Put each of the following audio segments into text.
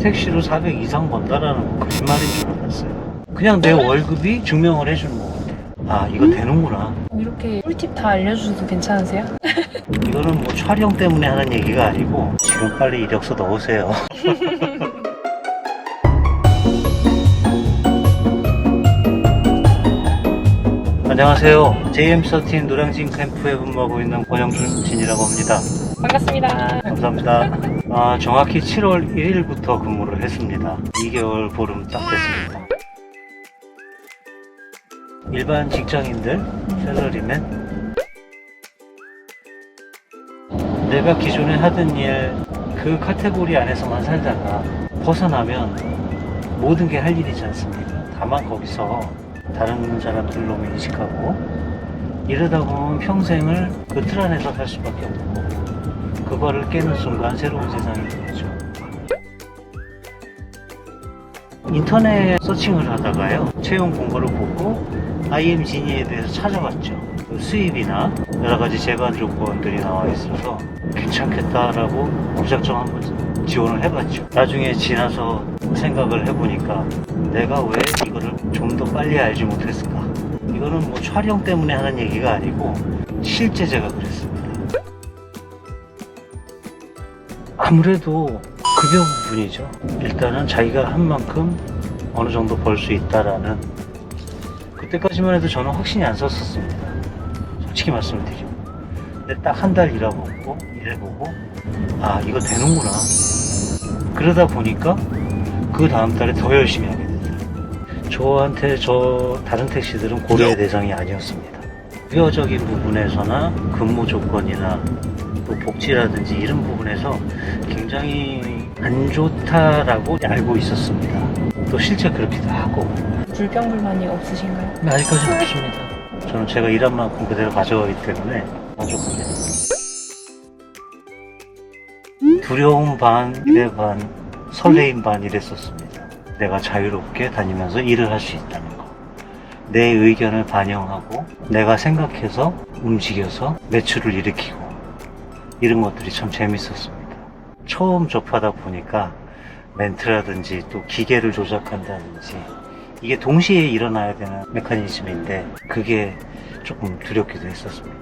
택시로 400 이상 번다라는 거 거짓말인 줄 알았어요. 그냥 내 월급이 증명을 해주는 거 같아요. 아, 이거 되는구나. 이렇게 꿀팁 다 알려주셔도 괜찮으세요? 이거는 뭐 촬영 때문에 하는 얘기가 아니고 지금 빨리 이력서 넣으세요. 안녕하세요. JM13 노량진 캠프에 근무하고 있는 권영준이라고 합니다. 반갑습니다. 감사합니다. 정확히 7월 1일부터 근무를 했습니다. 2개월 보름 딱 됐습니다. 일반 직장인들, 샐러리맨, 내가 기존에 하던 일, 그 카테고리 안에서만 살다가 벗어나면 모든 게 할 일이지 않습니까? 다만 거기서 다른 사람들로 인식하고 이러다 보면 평생을 그 틀 안에서 살 수밖에 없는 거고, 그거를 깨는 순간 새로운 세상이 되겠죠. 인터넷 서칭을 하다가요, 채용 공고를 보고 IM 지니에 대해서 찾아봤죠. 그 수입이나 여러가지 재반 조건들이 나와 있어서 괜찮겠다라고 무작정 한번 지원을 해봤죠. 나중에 지나서 생각을 해보니까 내가 왜 이거를 좀 더 빨리 알지 못했을까. 이거는 뭐 촬영 때문에 하는 얘기가 아니고 실제 제가 그랬습니다. 아무래도 급여 부분이죠. 일단은 자기가 한 만큼 어느 정도 벌 수 있다라는, 그때까지만 해도 저는 확신이 안 섰었습니다. 솔직히 말씀드리죠. 근데 딱 한 달 일해보고 아, 이거 되는구나. 그러다 보니까 그 다음 달에 더 열심히 하게 되더라고요. 저한테 다른 택시들은 고려의 대상이 아니었습니다. 급여적인 부분에서나 근무 조건이나 또 복지라든지 이런 부분에서 굉장히 안 좋다라고 알고 있었습니다. 또 실제 그렇기도 하고. 불평불만이 없으신가요? 아직까지는 없습니다. 저는 제가 일한 만큼 그대로 가져가기 때문에 만족합니다. 두려움 반, 기대 반, 설레임 반 이랬었습니다. 내가 자유롭게 다니면서 일을 할 수 있다는 거. 내 의견을 반영하고 내가 생각해서 움직여서 매출을 일으키고, 이런 것들이 참 재밌었습니다. 처음 접하다 보니까 멘트라든지 또 기계를 조작한다든지 이게 동시에 일어나야 되는 메커니즘인데 그게 조금 두렵기도 했었습니다.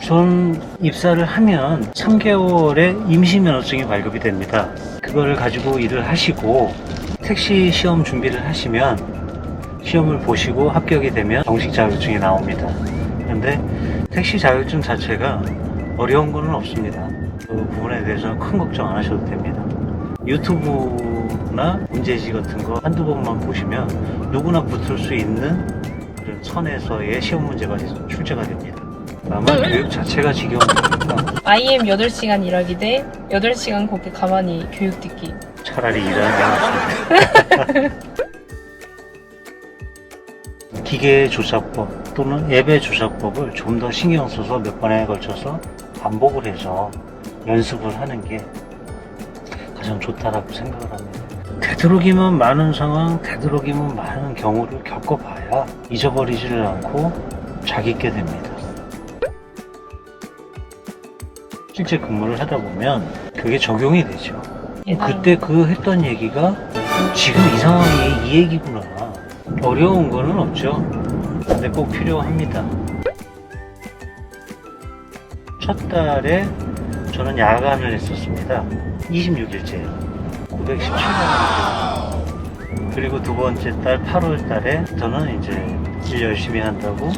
전 입사를 하면 3개월에 임시면허증이 발급이 됩니다. 그거를 가지고 일을 하시고 택시 시험 준비를 하시면 시험을 보시고 합격이 되면 정식 자격증이 나옵니다. 그런데 택시 자격증 자체가 어려운 거는 없습니다. 그 부분에 대해서는 큰 걱정 안 하셔도 됩니다. 유튜브나 문제지 같은 거 한두 번만 보시면 누구나 붙을 수 있는 그런 선에서의 시험 문제가 출제가 됩니다. 다만 교육 자체가 지겨우니까 IM 8시간 일하기 대 8시간 거기 가만히 교육 듣기. 차라리 일하는 게 낫습니다. 기계 조작법 또는 예배 조작법을 좀 더 신경 써서 몇 번에 걸쳐서 반복을 해서 연습을 하는 게 가장 좋다라고 생각을 합니다. 되도록이면 많은 상황, 되도록이면 많은 경우를 겪어봐야 잊어버리지를 않고 잘 잊게 됩니다. 실제 근무를 하다 보면 그게 적용이 되죠. 그때 그 했던 얘기가 지금 이 상황이 이 얘기구나. 어려운 거는 없죠. 근데 꼭 필요합니다. 첫 달에 저는 야간을 했었습니다. 26일째요. 917만. 그리고 두 번째 달 8월 달에 저는 이제 일 열심히 한다고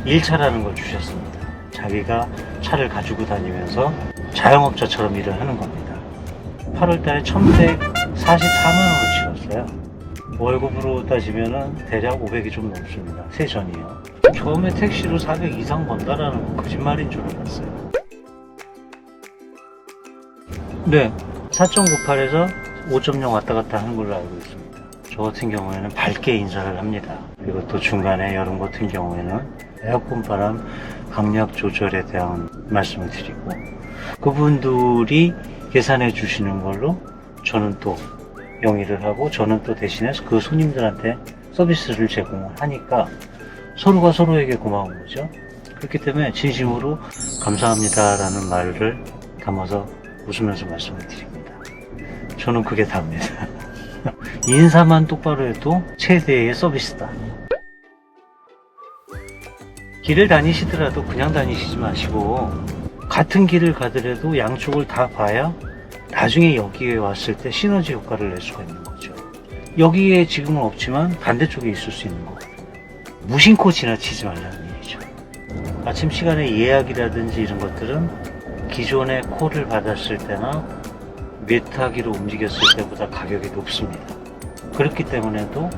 1차라는 걸 주셨습니다. 자기가 차를 가지고 다니면서 자영업자처럼 일을 하는 겁니다. 8월 달에 1144만 원을 치렀어요. 월급으로 따지면은 대략 500이 좀 넘습니다. 세전이요. 처음에 택시로 400 이상 번다라는 거 거짓말인 줄 알았어요. 네, 4.98에서 5.0 왔다 갔다 하는 걸로 알고 있습니다. 저 같은 경우에는 밝게 인사를 합니다. 그리고 또 중간에 여름 같은 경우에는 에어컨 바람 강약 조절에 대한 말씀을 드리고, 그분들이 계산해 주시는 걸로 저는 또 영위를 하고, 저는 또 대신에 그 손님들한테 서비스를 제공하니까 서로가 서로에게 고마운 거죠. 그렇기 때문에 진심으로 감사합니다라는 말을 담아서 웃으면서 말씀을 드립니다. 저는 그게 답니다. 인사만 똑바로 해도 최대의 서비스다. 길을 다니시더라도 그냥 다니시지 마시고 같은 길을 가더라도 양쪽을 다 봐야 나중에 여기에 왔을 때 시너지 효과를 낼 수가 있는 거죠. 여기에 지금은 없지만 반대쪽에 있을 수 있는 거거든요. 무심코 지나치지 말라는 얘기죠. 아침 시간에 예약이라든지 이런 것들은 기존에 콜을 받았을 때나 메타기로 움직였을 때보다 가격이 높습니다. 그렇기 때문에도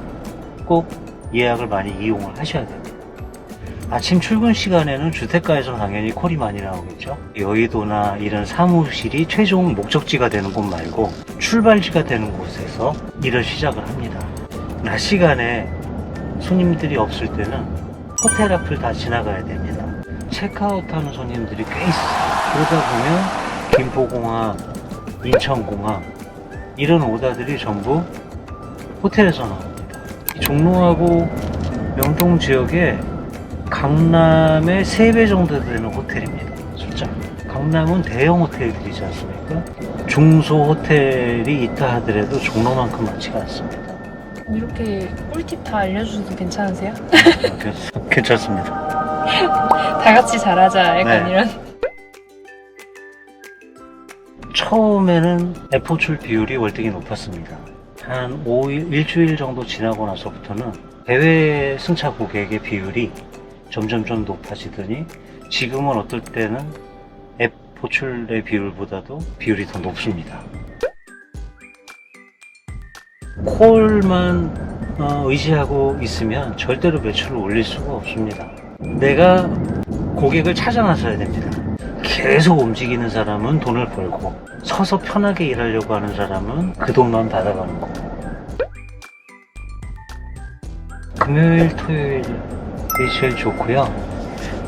꼭 예약을 많이 이용을 하셔야 됩니다. 아침 출근 시간에는 주택가에서 당연히 콜이 많이 나오겠죠. 여의도나 이런 사무실이 최종 목적지가 되는 곳 말고 출발지가 되는 곳에서 일을 시작을 합니다. 낮 시간에 손님들이 없을 때는 호텔 앞을 다 지나가야 됩니다. 체크아웃하는 손님들이 꽤 있어요. 그러다 보면 김포공항, 인천공항 이런 오다들이 전부 호텔에서 나옵니다. 종로하고 명동 지역에 강남의 3배 정도 되는 호텔입니다. 숫자. 강남은 대형 호텔들이지 않습니까? 중소 호텔이 있다 하더라도 종로만큼 많지가 않습니다. 이렇게 꿀팁 다 알려주셔도 괜찮으세요? 괜찮습니다. 다 같이 잘하자 약간 네. 이런. 처음에는 에포출 비율이 월등히 높았습니다. 한 5일, 일주일 정도 지나고 나서부터는 해외 승차 고객의 비율이 점점 높아지더니 지금은 어떨 때는 앱 포출의 비율보다도 비율이 더 높습니다. 콜만 의지하고 있으면 절대로 매출을 올릴 수가 없습니다. 내가 고객을 찾아 나서야 됩니다. 계속 움직이는 사람은 돈을 벌고 서서 편하게 일하려고 하는 사람은 그 돈만 받아가는 거고, 금요일, 토요일이 제일 좋고요.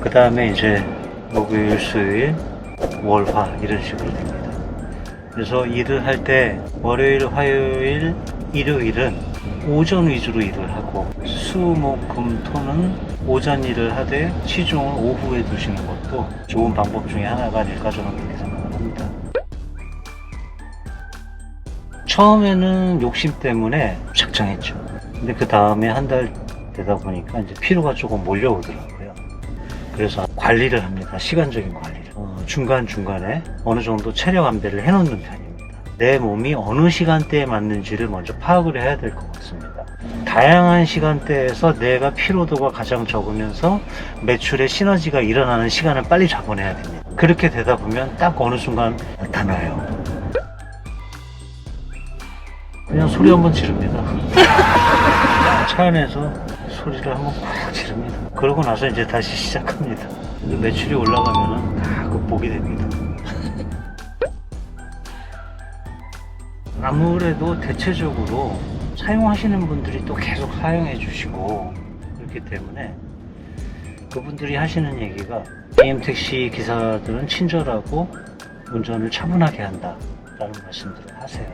그 다음에 이제 목요일, 수요일, 월, 화 이런 식으로 됩니다. 그래서 일을 할 때 월요일, 화요일, 일요일은 오전 위주로 일을 하고 수, 목, 금, 토는 오전 일을 하되 시중을 오후에 두시는 것도 좋은 방법 중에 하나가 아닐까 저는 그렇게 생각을 합니다. 처음에는 욕심 때문에 작정했죠. 근데 그 다음에 한 달 되다 보니까 이제 피로가 조금 몰려오더라고요. 그래서 관리를 합니다. 시간적인 관리를. 중간중간에 어느 정도 체력 안배를 해놓는 편입니다. 내 몸이 어느 시간대에 맞는지를 먼저 파악을 해야 될 것 같습니다. 다양한 시간대에서 내가 피로도가 가장 적으면서 매출의 시너지가 일어나는 시간을 빨리 잡아내야 됩니다. 그렇게 되다 보면 딱 어느 순간 나타나요. 그냥 소리 한번 지릅니다. 차 안에서 소리를 한번 꽉 지릅니다. 그러고 나서 이제 다시 시작합니다. 매출이 올라가면은 다 극복이 됩니다. 아무래도 대체적으로 사용하시는 분들이 또 계속 사용해 주시고 그렇기 때문에 그분들이 하시는 얘기가 AM택시 기사들은 친절하고 운전을 차분하게 한다 라는 말씀들을 하세요.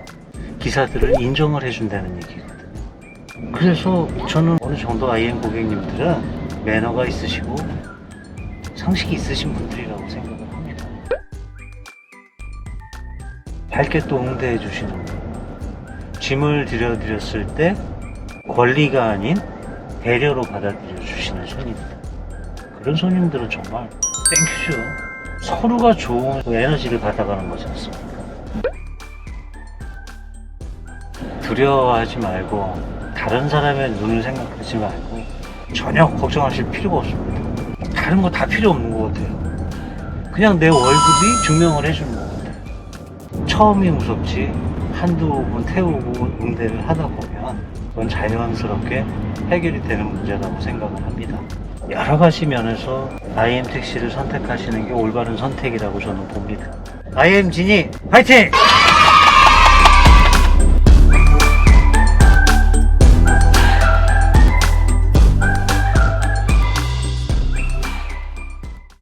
기사들을 인정을 해준다는 얘기거든요. 그래서 저는 어느 정도 IM 고객님들은 매너가 있으시고 상식이 있으신 분들이라고 생각을 합니다. 밝게 또 응대해 주시는 분, 짐을 들여드렸을 때 권리가 아닌 배려로 받아들여 주시는 손님들, 그런 손님들은 정말 땡큐죠. 서로가 좋은 에너지를 받아가는 거지 않습니까? 두려워하지 말고 다른 사람의 눈을 생각하지 말고 전혀 걱정하실 필요가 없습니다. 다른 거 다 필요 없는 것 같아요. 그냥 내 월급이 증명을 해주는 것 같아요. 처음이 무섭지 한두 번 태우고 응대를 하다 보면 그건 자연스럽게 해결이 되는 문제라고 생각을 합니다. 여러 가지 면에서 IM택시를 선택하시는 게 올바른 선택이라고 저는 봅니다. IM 진이 화이팅!